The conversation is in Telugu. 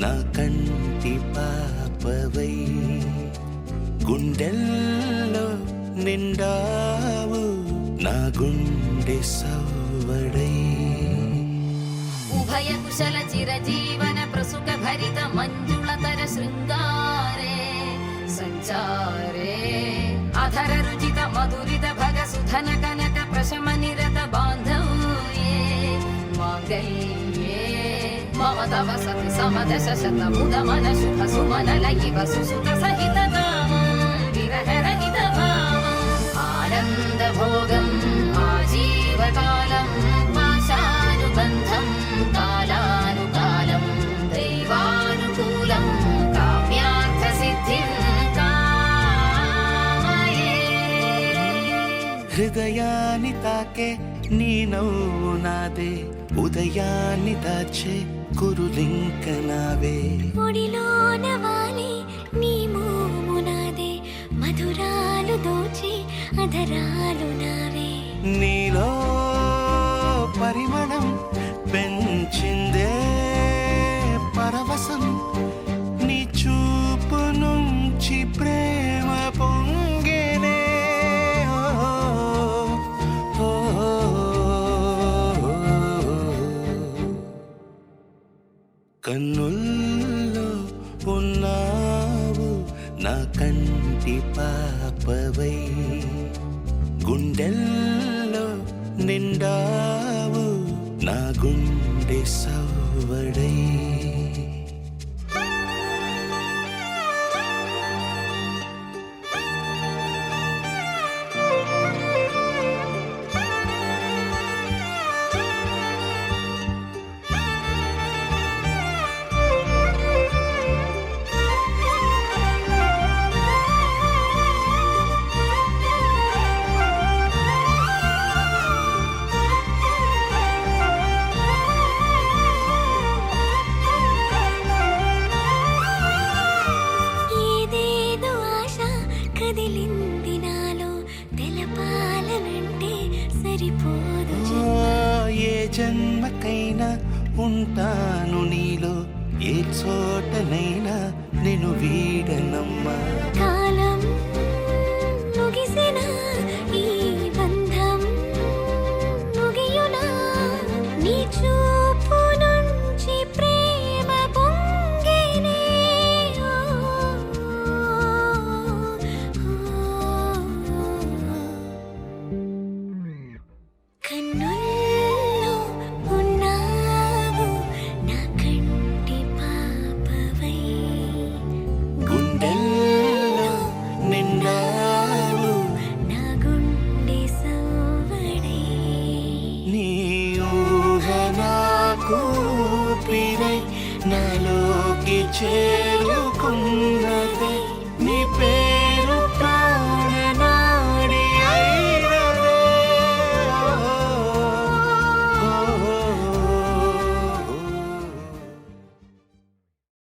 నా కంటి పాపవై గుండెల్లో నిండావు నా గుండె సవ్వడై ఉభయ కుశల చిరజీవన ప్రసుక భరిత మంజుళతర శృంగారే సంచారే అధర రుచిత మధురిత భగ సుధన కనక ప్రశమ నిరత బాంధవ్యే మాంగళ్యే మమ తవ సతి సమదశ శత ముద మన శుభ సుమన లయివ సుసుత సహిత విరహ రహిత భావం ఆనంద భోగం ఆజీవకాలం పాశానుబంధం కాలానుకాలం దైవానుకూలం కామ్యార్థ సిద్ధిం కామయే. హృదయాన్ని తాకే నీ నవ్వు నాదే ఉదయాన్ని దాచే కురులింక నావే ఒడిలోన వాలి నీ మోము నాదే మధురాలు దోచి అధరాలు నావే నీలో పరిమళం పెంచిందే పరవశం నీ చూపు నుంచి ప్రేమ పొంగేనే కన్నుల్లో ఉన్నావు నా కంటి పాపవై గుండెల్లో నిండావు నా గుండె సవ్వడై ఏదేదో ఆశ కదిలింది నాలో తెలపాలనంటే సరిపోదు ఏ జన్మకైనా ఉంటాను నీలో ఏ చోటనైనా నేను వీడనమ్మా కాలం ముగిసిన ఈ బంధం ముగియునా నీ చూపు నుంచి ప్రేమ పొంగేనే కన్నుల్లో ఉన్నావు నా కంటి పాపవై గుండెల్లో నిండావు నా గుండె సవ్వడై నీ ఊహ నాకు పిరై నాలోకి చే